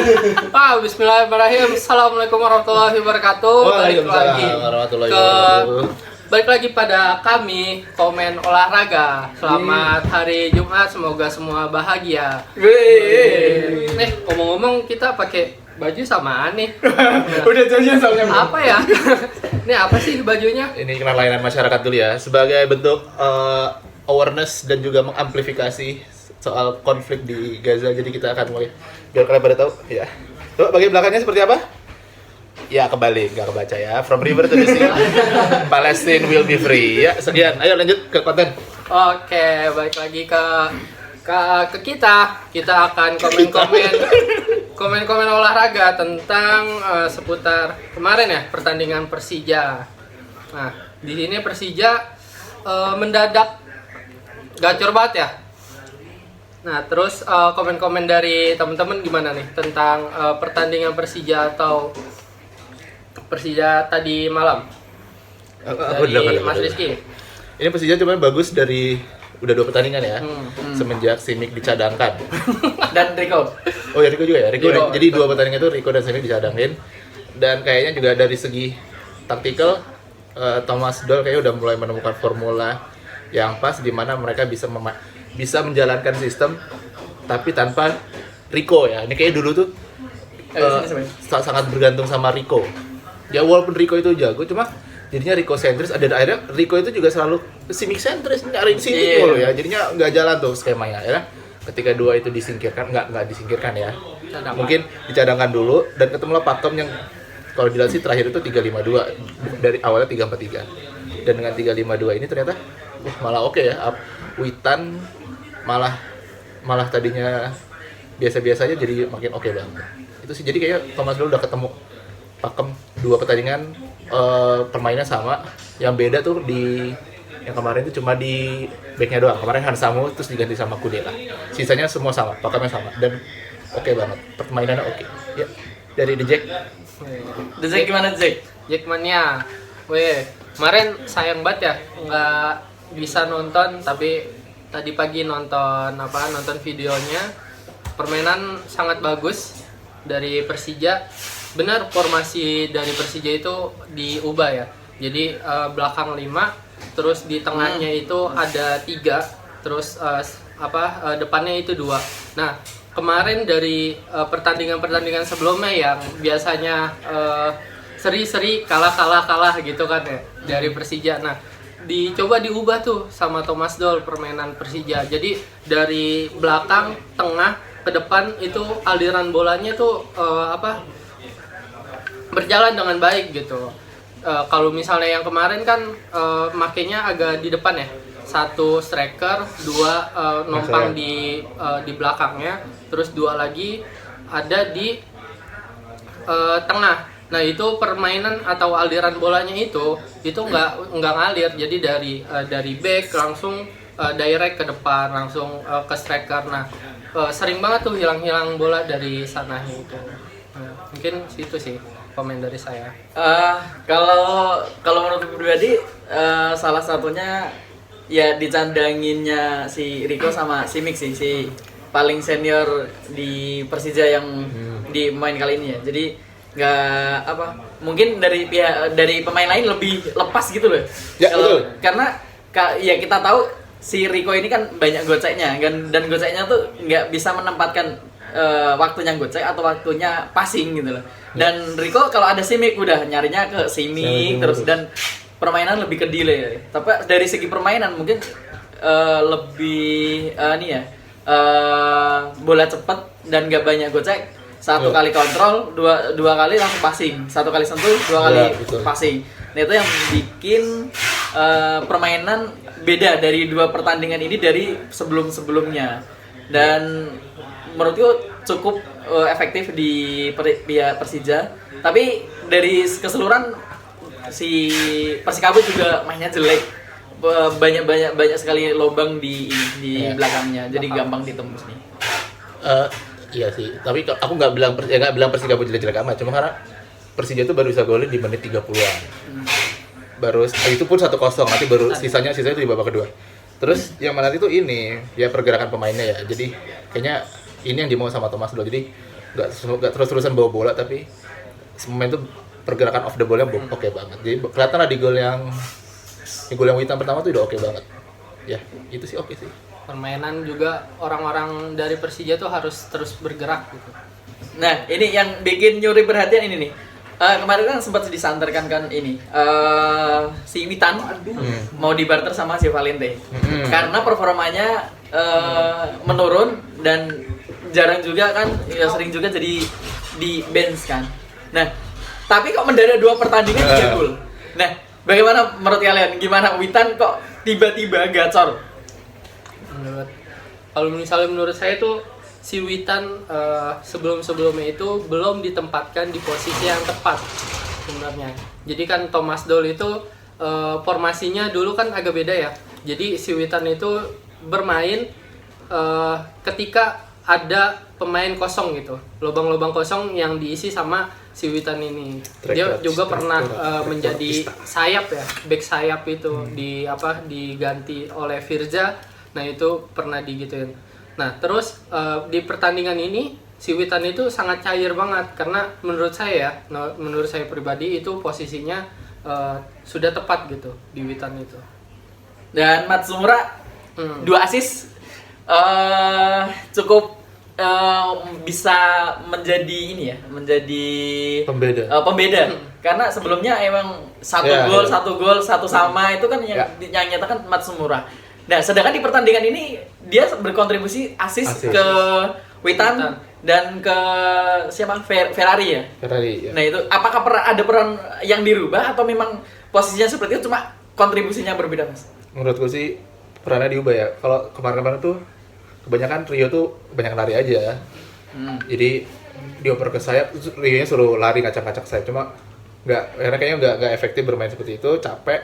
Bismillahirrahmanirrahim. Assalamualaikum warahmatullahi wabarakatuh. Balik lagi pada kami Komen Olahraga. Selamat hari Jumat, semoga semua bahagia. Nih, ngomong-ngomong kita pakai baju samaan nih. Udah jadinya soalnya. Apa ya? Ini apa sih bajunya? Ini kenal layanan masyarakat dulu ya, sebagai bentuk awareness dan juga mengamplifikasi soal konflik di Gaza. Jadi kita akan mulai biar kalian pada tahu ya. Coba bagian belakangnya seperti apa? Ya kebalik, nggak kebaca ya. From river to the sea, Palestine will be free. Ya sekian. Ayo lanjut ke konten. Oke, balik lagi ke kita. Kita akan komen olahraga tentang seputar kemarin ya, pertandingan Persija. Nah, di sini Persija mendadak gacor banget ya. Nah, terus komen-komen dari teman-teman gimana nih tentang pertandingan Persija atau Persija tadi malam? Dari Mas Rizky. Ini Persija cuma bagus dari udah 2 pertandingan ya. Semenjak Simic dicadangkan. Dan Rico. Oh ya Rico juga ya. Rico. Jadi Rico. 2 pertandingan itu Rico dan Simic dicadangin. Dan kayaknya juga dari segi taktikal Thomas Doll kayaknya udah mulai menemukan formula yang pas di mana mereka bisa menjalankan sistem tapi tanpa Rico ya. Ini kayak dulu tuh sangat bergantung sama Rico. Ya walaupun Rico itu jago cuma jadinya Rico sentris, ada akhirnya Rico itu juga selalu Simic sentris, nyari Simic mulu ya. Jadinya nggak jalan tuh skemanya ya. Ketika 2 itu disingkirkan, nggak disingkirkan ya. Mungkin dicadangkan dulu dan ketemulah pakem yang kalau dilihat sih terakhir itu 3-5-2 dari awalnya 3-4-3. Dan dengan 3-5-2 ini ternyata malah oke ya. Witan malah tadinya biasa-biasa aja jadi makin oke banget. Itu sih jadi kayak Thomas dulu udah ketemu pakem 2 pertandingan permainan sama. Yang beda tuh di yang kemarin itu cuma di backnya doang. Kemarin Hansamu terus diganti sama Kudela. Sisanya semua sama, pakemnya sama dan oke banget. Permainannya oke. Ya, dari The Jack. The Jack gimana Jack? Jackmania. Kemarin sayang banget ya nggak bisa nonton, tapi tadi pagi nonton videonya. Permainan sangat bagus dari Persija. Benar, formasi dari Persija itu diubah ya. Jadi belakang 5, terus di tengahnya itu ada 3, terus depannya itu 2. Nah, kemarin dari pertandingan sebelumnya yang biasanya seri-seri kalah gitu kan ya dari Persija. Nah, dicoba diubah tuh sama Thomas Doll permainan Persija. Jadi dari belakang, tengah ke depan itu aliran bolanya tuh berjalan dengan baik gitu. Kalau misalnya yang kemarin kan makanya agak di depan ya. 1 striker, 2 numpang di belakangnya, terus 2 lagi ada di tengah. Nah, itu permainan atau aliran bolanya itu nggak ngalir. Jadi dari back langsung direct ke depan, langsung ke striker. Nah, sering banget tuh hilang bola dari sananya itu. Nah, mungkin situ sih komen dari saya. Kalau menurut pribadi salah satunya ya dicandanginnya si Rico sama si Mix sih, si paling senior di Persija yang di main kali ini ya. Jadi nggak mungkin dari pemain lain lebih lepas gitu loh. Ya, betul. Karena ya kita tahu si Rico ini kan banyak goceknya dan goceknya tuh nggak bisa menempatkan waktunya gocek atau waktunya passing gitu loh. Dan Rico kalau ada Simic udah nyarinya ke Simic terus dan permainan lebih ke delay. Tapi dari segi permainan mungkin lebih bola cepat dan gak banyak gocek. 1 kali kontrol, 2 kali langsung passing. 1 kali sentuh, 2 kali passing. Nah, itu yang bikin permainan beda dari 2 pertandingan ini dari sebelum-sebelumnya. Dan menurutku cukup efektif di pihak Persija. Tapi dari keseluruhan si Persikabo juga mainnya jelek. Banyak sekali lubang di belakangnya. Jadi gampang ditembus nih. Iya sih, tapi aku nggak bilang Persikabo jelek-jelek amat, cuma karena Persija itu baru bisa golin di menit 30-an. Baru itu pun 1-0, nanti baru sisanya itu di babak kedua. Terus yang menarik itu ini, ya pergerakan pemainnya ya. Jadi kayaknya ini yang dimau sama Thomas Doll. Jadi nggak terus-terusan bawa bola, tapi semomen itu pergerakan off the ball-nya oke banget. Jadi kelihatan lah di gol yang Witan pertama tuh udah oke banget. Ya, itu sih oke sih. Permainan juga orang-orang dari Persija tuh harus terus bergerak gitu. Nah, ini yang bikin nyuri perhatian ini nih. Kemarin kan sempat disanterkan kan ini si Witan mau dibarter sama si Valente karena performanya menurun dan jarang juga kan, ya sering juga jadi di bench kan. Nah, tapi kok mendadak 2 pertandingan 3 gol. Nah, bagaimana menurut kalian? Gimana Witan kok tiba-tiba gacor? Kalau misalnya menurut saya tuh si Witan sebelum-sebelumnya itu belum ditempatkan di posisi yang tepat sebenarnya. Jadi kan Thomas Doll itu formasinya dulu kan agak beda ya. Jadi si Witan itu bermain ketika ada pemain kosong gitu, lubang-lubang kosong yang diisi sama si Witan ini. Dia juga pernah menjadi sayap ya, back sayap itu diganti oleh Firza. Nah itu pernah digituin. Nah terus di pertandingan ini si Witan itu sangat cair banget karena menurut saya pribadi itu posisinya sudah tepat gitu di Witan itu. Dan Matsumura 2 assist cukup bisa menjadi ini ya, menjadi pembeda. Karena sebelumnya emang satu gol satu sama itu kan yang nyatakan Matsumura. Nah, sedangkan di pertandingan ini dia berkontribusi assist ke Witan dan ke siapa? Ferrari ya. Ferrari. Ya. Nah, itu apakah ada peran yang dirubah atau memang posisinya seperti itu cuma kontribusinya berbeda, Mas? Menurutku sih perannya diubah ya. Kalau kemarin-kemarin tuh kebanyakan Rio tuh banyak lari aja. Jadi dioper ke sayap, Rio-nya suruh lari ngacak-ngacak sayap. Cuma kayaknya nggak efektif bermain seperti itu, capek.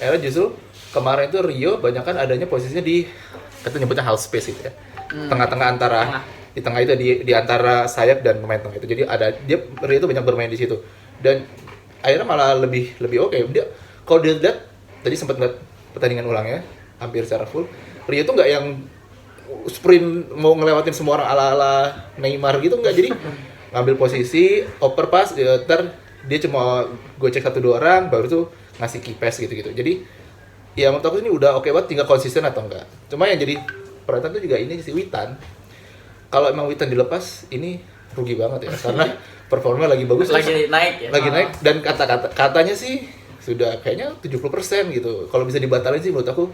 Akhirnya justru kemarin itu Rio banyak kan adanya posisinya di, kita nyebutnya half space gitu ya. Tengah-tengah antara di tengah itu di antara sayap dan pemain tengah itu. Jadi Rio itu banyak bermain di situ. Dan akhirnya malah lebih oke. Dia kalau dia lihat tadi sempat lihat pertandingan ulangnya hampir secara full. Rio itu nggak yang sprint mau ngelewatin semua orang ala-ala Neymar gitu, nggak. Jadi ngambil posisi, oper pas, dia cuma gocek 1-2 orang, baru tuh ngasih key pass gitu-gitu. Jadi ya menurut aku ini udah oke banget, tinggal konsisten atau enggak. Cuma yang jadi perhatian tuh juga ini si Witan. Kalau emang Witan dilepas, ini rugi banget ya, karena performa lagi bagus, lagi naik ya. Lagi naik, dan katanya sih sudah kayaknya 70% gitu. Kalau bisa dibatalin sih menurut aku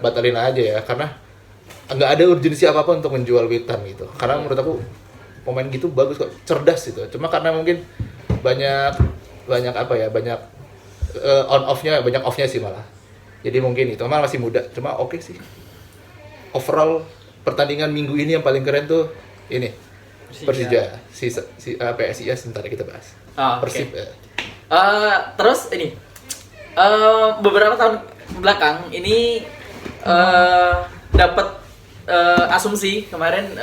batalin aja ya, karena nggak ada urgensi apa-apa untuk menjual Witan gitu. Karena menurut aku pemain gitu bagus kok, cerdas gitu. Cuma karena mungkin banyak banyak off-nya sih malah. Jadi mungkin itu malah masih muda. Cuma oke sih. Overall pertandingan minggu ini yang paling keren tuh ini Persija. PSIS sebentar kita bahas. Persib. Terus ini beberapa tahun belakang ini dapat asumsi kemarin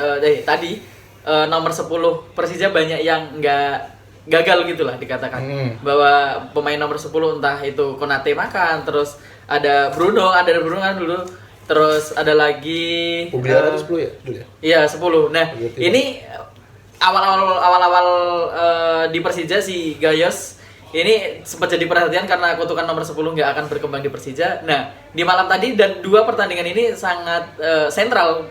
tadi nomor 10 Persija banyak yang nggak gagal gitulah dikatakan, bahwa pemain nomor 10 entah itu Konate makan, terus ada Bruno kan dulu, terus ada lagi Publiara 10 ya dulu ya? Iya 10. Nah ini awal-awal di Persija si Gayos ini sempat jadi perhatian karena kutukan nomor 10 nggak akan berkembang di Persija. Nah, di malam tadi dan 2 pertandingan ini sangat sentral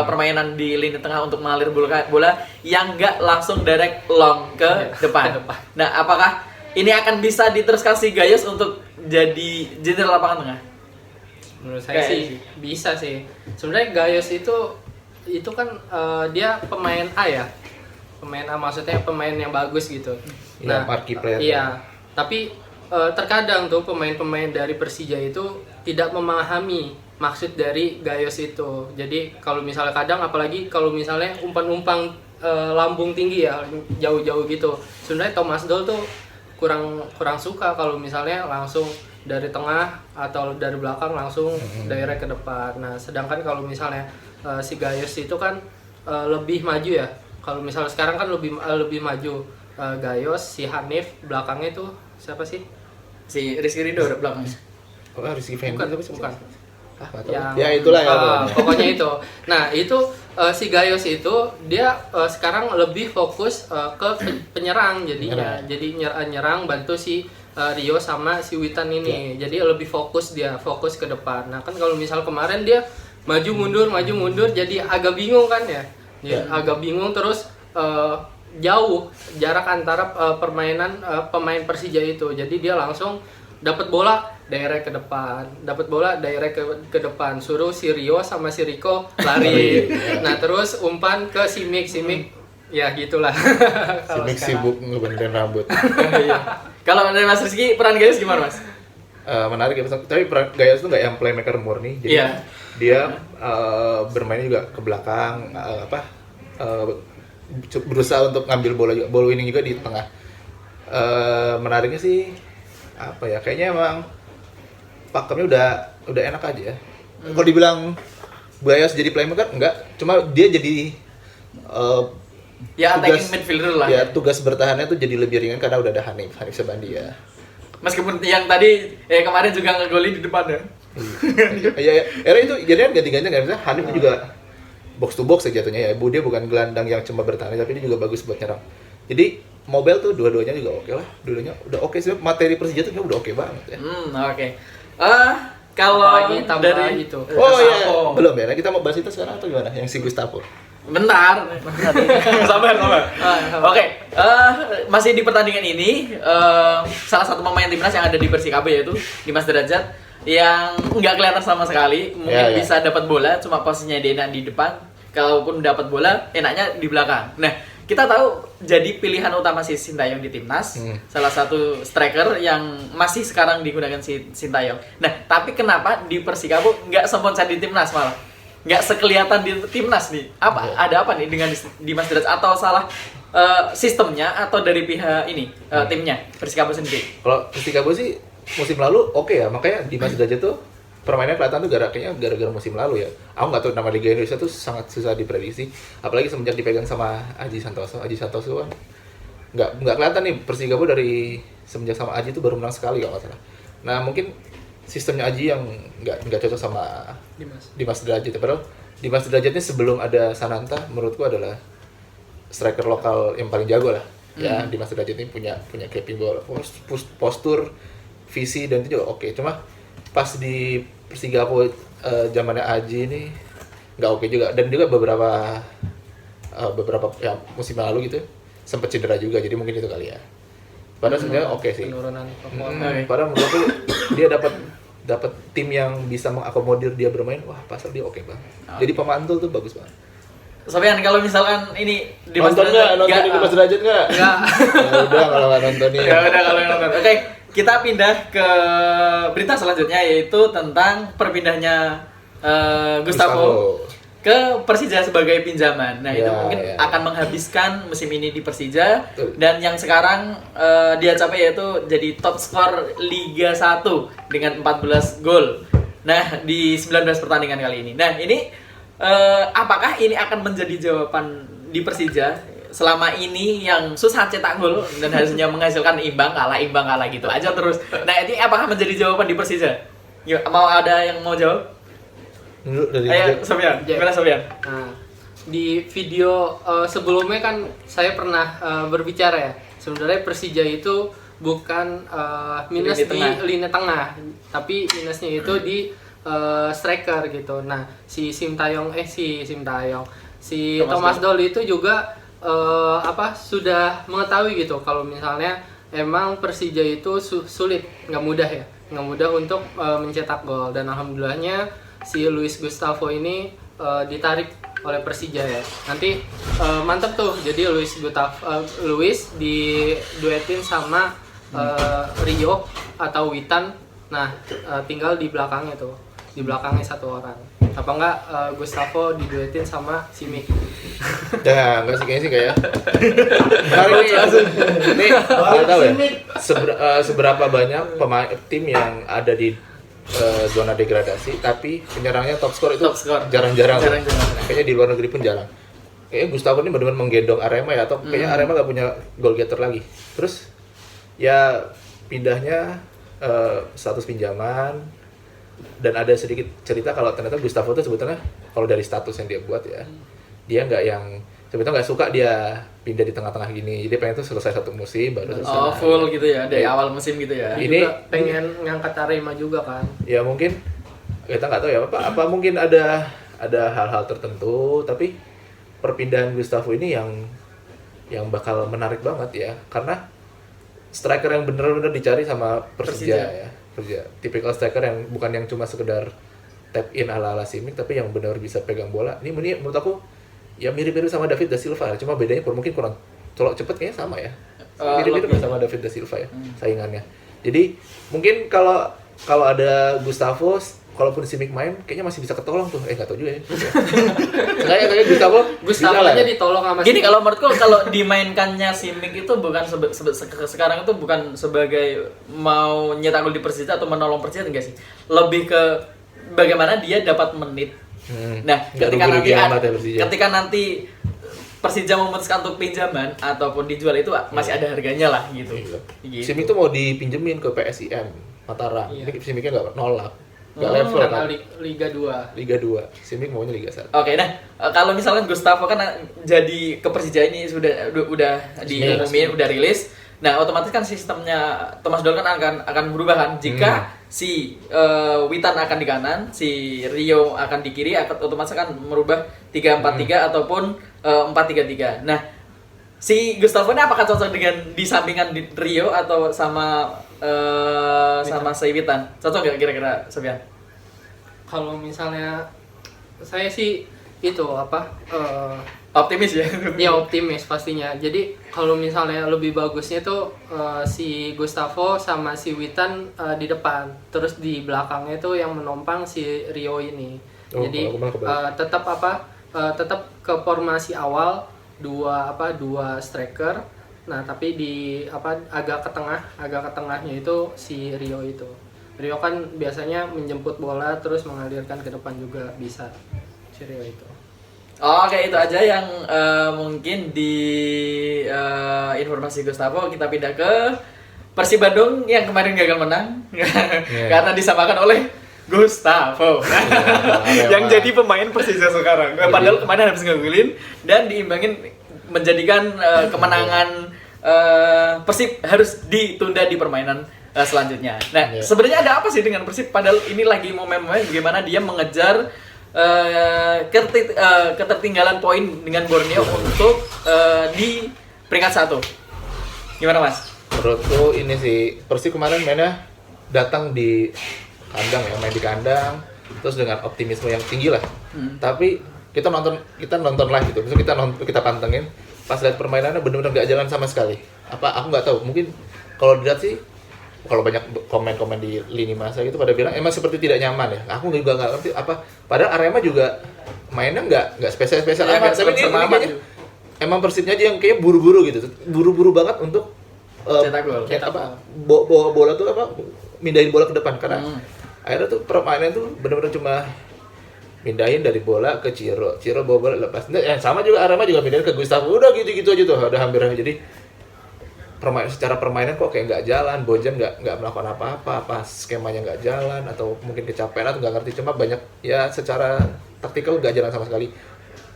permainan di lini tengah untuk mengalir bola yang nggak langsung direct long ke depan. Nah, apakah ini akan bisa diteruskan si Gayos untuk jadi jenderal lapangan tengah? Menurut saya sih bisa sih. Sebenarnya Gayos itu kan dia pemain A ya. Pemain A maksudnya pemain yang bagus gitu. Nah, marquee player. Iya. Tapi terkadang tuh pemain-pemain dari Persija itu tidak memahami maksud dari Gayos itu. Jadi kalau misalnya kadang apalagi kalau misalnya umpan-umpan lambung tinggi ya, jauh-jauh gitu. Sebenarnya Thomas Doll tuh kurang suka kalau misalnya langsung dari tengah atau dari belakang langsung direct ke depan. Nah, sedangkan kalau misalnya si Gayos itu kan lebih maju ya. Kalau misalnya sekarang kan lebih maju Gayos, si Hanif, belakangnya itu siapa sih? Si Rizky Ridho ada belakangnya. Rizky Fendi Bukan. ya itulah ya. Pokoknya itu. Nah, itu si Gayos itu dia sekarang lebih fokus ke penyerang jadinya. Jadi nyerang bantu si Rio sama si Witan ini. Jadi lebih fokus ke depan. Nah, kan kalau misal kemarin dia maju mundur jadi agak bingung kan ya. Agak bingung terus jauh jarak antara permainan pemain Persija itu. Jadi dia langsung dapat bola direct ke depan, suruh si Rio sama si Rico lari. Nah, terus umpan ke si Mik ya gitulah. Si Mik sibuk ngebenerin rambut. Kalau dari Mas Rizky, peran Gayus gimana, Mas? Menarik ya, tapi peran Gayus itu nggak yang playmaker murni, jadi dia bermainnya juga ke belakang, berusaha untuk ngambil ball winning juga di tengah. Menariknya sih apa ya, kayaknya emang pakemnya udah enak aja ya. Kalau dibilang Gayus jadi playmaker enggak, cuma dia jadi attacking midfielder lah. Ya, tugas bertahannya tuh jadi lebih ringan karena udah ada Hanif Sabandi ya. Meskipun yang tadi kemarin juga ngegolin di depan ya. Era itu jadinya ganti-ganti kan, misalnya Hanif itu juga box to box ya jatuhnya ya. Dia bukan gelandang yang cuma bertahan, tapi dia juga bagus buat nyerang. Jadi Mobile tuh dua-duanya juga oke lah. Dua-duanya udah oke sih, materi Persija tuh udah oke banget ya. Oke. Kalau dari itu. Oh iya, belum ya. Nah, kita mau bahas itu sekarang atau gimana? Yang si Gustavo. Bentar. Sabar. Oke. Masih di pertandingan ini, salah satu pemain timnas yang ada di Persikabo yaitu Dimas Derajat yang nggak kelihatan sama sekali. Mungkin bisa dapat bola, cuma posisinya dia enak di depan. Kalaupun dapat bola, enaknya di belakang. Nah, kita tahu jadi pilihan utama si Sintayong di timnas, salah satu striker yang masih sekarang digunakan si Sintayong. Nah, tapi kenapa di Persikabo nggak semoncat di timnas malah? Nggak sekelihatan di timnas nih? Ada apa nih dengan Dimas Derajat, atau salah sistemnya atau dari pihak ini timnya Persikabo sendiri? Kalau Persikabo sih musim lalu oke ya, makanya Dimas Derajat tuh permainannya kelihatan tuh gara-gara musim lalu ya. Aku nggak tahu, nama Liga Indonesia tuh sangat susah diprediksi, apalagi semenjak dipegang sama Aji Santoso kan nggak kelihatan nih. Persikabo dari semenjak sama Aji tuh baru menang sekali kalau nggak salah. Nah, mungkin sistemnya Aji yang nggak cocok sama Dimas Derajat. Padahal Dimas Derajatnya sebelum ada Sananta menurutku adalah striker lokal yang paling jago lah. Ya, Dimas Derajat ini punya keeping ball, postur, visi, dan itu juga oke. Cuma pas di Persikabo zamannya Aji ini nggak oke juga, dan juga beberapa ya musim lalu gitu sempat cedera juga, jadi mungkin itu kali ya. Padahal sebenarnya oke sih. Penurunan Padahal menurutku dia dapat tim yang bisa mengakomodir dia bermain, wah pasal dia oke banget. Jadi pemantul tuh bagus banget. Sofian, kalau misalkan ini nonton Dimas Derajat nggak? Nggak. Ya udah kalau nggak nontonin. Ya udah kalau nonton. Oke, kita pindah ke berita selanjutnya, yaitu tentang perpindahnya Gustavo ke Persija sebagai pinjaman. Nah, itu mungkin akan menghabiskan musim ini di Persija. Dan yang sekarang dia capai yaitu jadi top skor Liga 1 dengan 14 gol. Nah, di 19 pertandingan kali ini. Nah, ini apakah ini akan menjadi jawaban di Persija selama ini yang susah cetak gol dan hasilnya menghasilkan imbang kalah gitu aja terus. Nah, ini apakah menjadi jawaban di Persija? Yuk, mau ada yang mau jawab? Ayo, Sofian. Gimana Sofian? Nah, di video sebelumnya kan saya pernah berbicara ya. Sebenarnya Persija itu bukan minus di lini tengah, tapi minusnya itu di striker gitu. Nah, si Thomas Doll itu juga sudah mengetahui gitu kalau misalnya emang Persija itu sulit, nggak mudah untuk mencetak gol, dan alhamdulillahnya si Luis Gustavo ini ditarik oleh Persija ya. Nanti mantap tuh, jadi Luis diduetin sama Rio atau Witan. Nah, tinggal di belakangnya satu orang. Apa enggak Gustavo diduetin sama Simic? Ya, enggak sih, kayaknya sih kayak. Ini nggak tahu ya. Seberapa banyak pemain tim yang ada di zona degradasi tapi penyerangnya top skor itu jarang-jarang. Kayaknya di luar negeri pun jarang. Kayaknya Gustavo ini benar-benar menggendong Arema ya, atau kayaknya Arema nggak punya goal getter lagi. Terus ya pindahnya status pinjaman, dan ada sedikit cerita kalau ternyata Gustavo itu sebetulnya kalau dari status yang dia buat ya, dia nggak yang sebetulnya nggak suka dia pindah di tengah-tengah gini, jadi pengen tuh selesai satu musim baru selesai. Full gitu ya dari awal musim gitu ya. Dia Ini- juga pengen ngangkat Arema juga kan. Ya mungkin kita nggak tahu ya apa mungkin ada hal-hal tertentu, tapi perpindahan Gustavo ini yang bakal menarik banget ya, karena striker yang benar-benar dicari sama Persija ya. Persija tipikal striker yang bukan yang cuma sekedar tap in ala Simic, tapi yang benar bisa pegang bola. Ini menurut aku ya mirip-mirip sama David da Silva, cuma bedanya mungkin kurang colok cepet kayaknya sama ya. Mirip-mirip lebih. sama David da Silva ya saingannya. Jadi mungkin kalau ada Gustavo, kalaupun Simic main kayaknya masih bisa ketolong tuh. Nggak tahu juga ya. Kayaknya Gustavo bisa lah aja ya. ditolong sama Gini kalau menurutku kalau dimainkannya Simic itu bukan sekarang itu bukan sebagai mau nyetak gol di Persija atau menolong Persija, enggak sih. Lebih ke bagaimana dia dapat menit. Nah, Nggak ketika nanti rugi-rugi amat ya Persija. ketika nanti Persija memutuskan untuk pinjaman ataupun dijual itu masih ada harganya lah gitu. Gitu. Simic tuh mau dipinjemin ke PSIM Mataram. Iya. Ini Simicnya nggak nolak. Nggak level karena kan. Liga 2. Liga 2. Simic maunya Liga 1. Oke, nah kalau misalkan Gustavo kan jadi ke Persija ini udah diumumin, udah rilis. Nah, otomatis kan sistemnya Thomas Doll kan akan berubah kan. Jika si Witan akan di kanan, si Rio akan di kiri, otomatis akan merubah 3-4-3 ataupun 4-3-3. Nah, si Gustavo ini apakah cocok dengan di sampingan di Rio atau sama si Witan? Cocok nggak kira-kira, Sofian? Kalau misalnya saya sih itu Optimis ya? ya optimis pastinya. Jadi kalau misalnya lebih bagusnya tuh si Gustavo sama si Witan di depan, terus di belakangnya tuh yang menompang si Rio ini. Oh, Jadi kalau aku malah kebalik. tetap ke formasi awal dua striker. Nah, tapi di agak ke tengahnya itu si Rio itu. Rio kan biasanya menjemput bola terus mengalirkan ke depan juga bisa si Rio itu. Oke, itu aja yang mungkin di informasi Gustavo. Kita pindah ke Persib Bandung yang kemarin gagal menang karena disamakan oleh Gustavo yang jadi pemain Persija sekarang. Padahal kemarin habis ngegolin dan diimbangin menjadikan kemenangan Persib harus ditunda di permainan selanjutnya. Nah, sebenarnya ada apa sih dengan Persib? Padahal ini lagi momen-momen bagaimana dia mengejar ketertinggalan poin dengan Borneo untuk di peringkat 1. Gimana, Mas? Menurutku ini sih Persib kemarin mainnya datang di kandang ya, main di kandang terus dengan optimisme yang tinggi lah. Tapi kita nonton live gitu. Misalnya kita pantengin pas lihat permainannya benar-benar nggak jalan sama sekali. Aku nggak tahu. Mungkin kalau dilihat sih kalau banyak komen-komen di lini masa gitu pada bilang emang seperti tidak nyaman ya. Aku juga nggak ngerti apa. Padahal Arema juga mainnya nggak spesial-spesial Ya, amat. Tapi ini kayaknya emang Persibnya aja yang kayak buru-buru gitu. Buru-buru banget untuk Cetak gol. bawa bola tuh mindahin bola ke depan karena akhirnya tuh permainan tuh benar-benar cuma mindahin dari bola ke Ciro bawa bola lepas. Nah, sama juga Arema juga mindahin ke Gustavo. Udah gitu-gitu aja tuh. Udah hampir jadi secara permainan kok kayak nggak jalan, Bojan nggak melakukan apa-apa, skemanya nggak jalan atau mungkin kecapean atau nggak ngerti, cuma banyak ya secara taktikal nggak jalan sama sekali.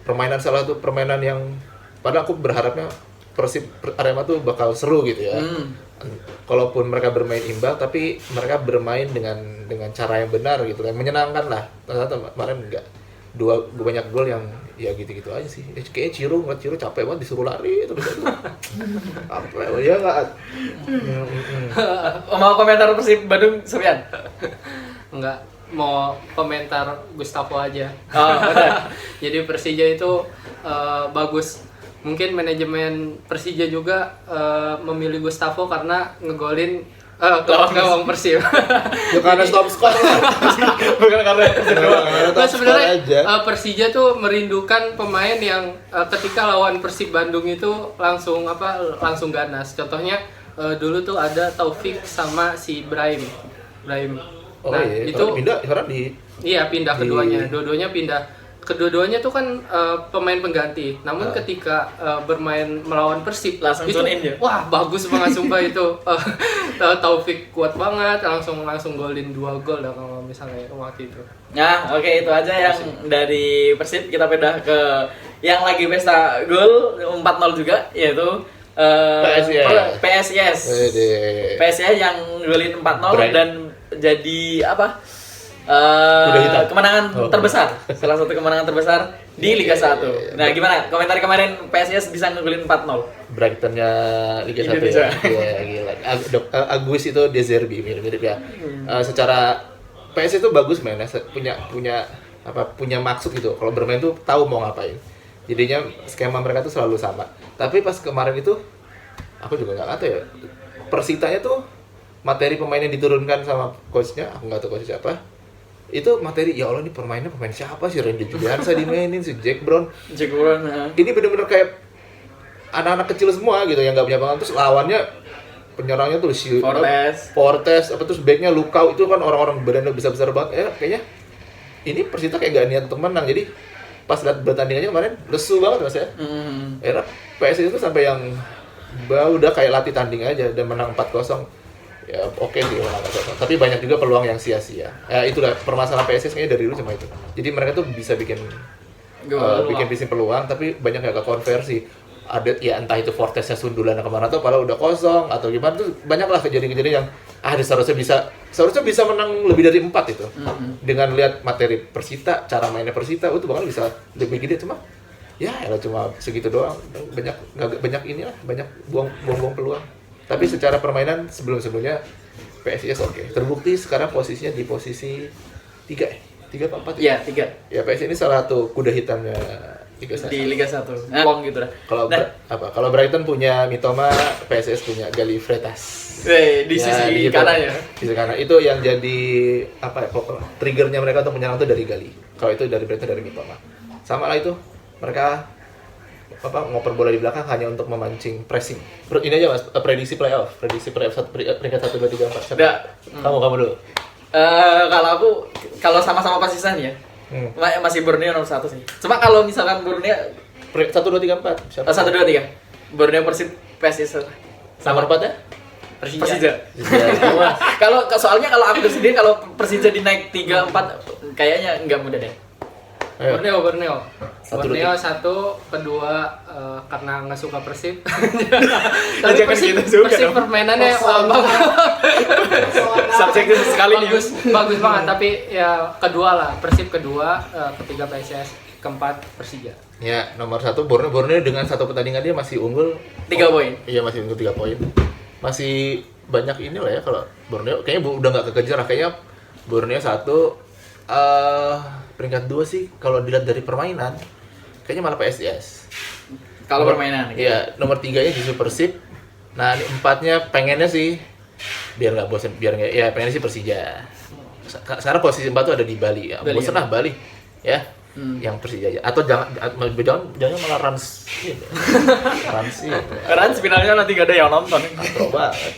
Permainan salah satu permainan yang padahal aku berharapnya Persib Arema tuh bakal seru gitu ya. Kalaupun mereka bermain imbang, tapi mereka bermain dengan cara yang benar gitu kan, menyenangkan lah. Ternyata kemarin nggak banyak gol yang ya gitu-gitu aja sih. Kayaknya Ciro capek banget disuruh lari terus itu. Apa ya nggak? Mau komentar Persib Bandung, Sofian? Enggak, mau komentar Gustavo aja. Oh, udah. Jadi Persija itu bagus. Mungkin manajemen Persija juga memilih Gustavo karena ngegolin gawang Persib. Ya karena stop skor lah. Bukan karena Nah, sebenarnya Persija tuh merindukan pemain yang ketika lawan Persib Bandung itu langsung ganas. Contohnya dulu tuh ada Taufik sama si Brahim. Oh Nah, iya, itu pindah sekarang di pindah keduanya. Dua-duanya pindah. Kedua-duanya tuh kan pemain pengganti. Namun ketika bermain melawan Persib Langsung itu, tune in ya? wah bagus banget sumpah itu. Taufik kuat banget, langsung golin 2 gol dah kalau misalnya waktu itu. Nah, oke, itu aja yang dari Persib. Kita pindah ke yang lagi pesta gol 4-0 juga, yaitu PSIS. PSIS yang golin 4-0 dan jadi apa? Kemenangan terbesar, salah satu kemenangan terbesar di Liga 1. Nah, gimana komentar kemarin PSIS bisa ngegolin 4-0? Brightonnya Liga 1 ya. Iya, gila. Agus itu De Zerbi mirip-mirip ya. Secara PS itu bagus mainnya, punya maksud gitu. Kalau bermain tuh tahu mau ngapain. Jadinya skema mereka tuh selalu sama. Tapi pas kemarin itu aku juga nggak tahu ya. Persitanya tuh materi pemain yang diturunkan sama coachnya, aku nggak tahu coach siapa. Itu materi, ya Allah ini pemain siapa sih? Randy Juliansa dimainin, si Jack Brown. Ini bener-bener kayak anak-anak kecil semua gitu yang nggak punya pengalaman. Terus lawannya penyerangnya tuh si Fortes, terus backnya Lukau, itu kan orang-orang badannya besar-besar banget. Ya kayaknya ini Persita kayak nggak niat untuk menang. Jadi pas lihat pertandingannya kemarin lesu banget mas ya. Era PS itu sampai yang udah kayak latih tanding aja dan menang 4-0. Ya oke sih menang 4-0. Tapi banyak juga peluang yang sia-sia. Itulah permasalahan PSIS kayaknya dari dulu cuma itu. Jadi mereka tuh bisa bikin peluang, tapi banyak yang gak konversi. Ada ya entah itu Fortesnya sundulan kemana tuh, padahal udah kosong atau gimana tuh banyak lah kejadian-kejadian yang seharusnya bisa menang lebih dari 4 itu. Dengan lihat materi Persita, cara mainnya Persita, itu bakal bisa lebih gede, cuma ya cuma segitu doang. Banyak buang peluang. Tapi secara permainan sebelumnya PSIS oke. Terbukti sekarang posisinya di posisi 3 3 atau 4 ya? Iya, 3. Ya PSIS ini salah satu kuda hitamnya Liga 1. Di Liga 1. Nah, gitu dah. Kalau Brighton punya Mitoma, PSIS punya Gali Freitas. Di sisi kanan ya. Di sisi kanan. Itu yang jadi triggernya mereka untuk menyerang itu dari Gali. Kalau itu dari Brighton dari Mitoma. Sama lah itu. Mereka ngoper bola di belakang hanya untuk memancing pressing. Ini aja mas, prediksi playoff peringkat 1, 2, 3, 4. Kamu dulu. Kalau sama-sama pasisan ya, masih Borneo nomor 1 sih. Cuma kalau misalkan Borneo 1, 2, 3, 4. 1, 2, 3. Borneo Persib PSIS. Sama 4 ya? Persija. Soalnya kalau aku sendiri kalau Persija dinaik 3, 4 kayaknya nggak mudah deh. Borneo 1, kedua karena nggak suka Persib. Tapi Persib permainannya subjektif sekali nih. Bagus banget, tapi ya kedua lah Persib kedua, ketiga PSIS, keempat Persija. Ya nomor 1 Borneo dengan 1 pertandingan dia masih unggul 3 poin. Iya masih unggul 3 poin. Masih banyak ini lah ya kalau Borneo kayaknya udah nggak kekejar lah. Kayaknya Borneo 1 peringkat 2 sih kalau dilihat dari permainan kayaknya malah PSIS. Kalau permainan gitu. Iya, nomor 3-nya justru Persib. Nah, 4-nya pengennya sih biar nggak bosan, pengennya sih Persija. Sekarang posisi 4 tuh ada di Bali ya. Bosan lah Bali. Ya. Yang Persija aja. Atau jangan malah Rans finalnya nanti gak ada yang nonton. Katro banget.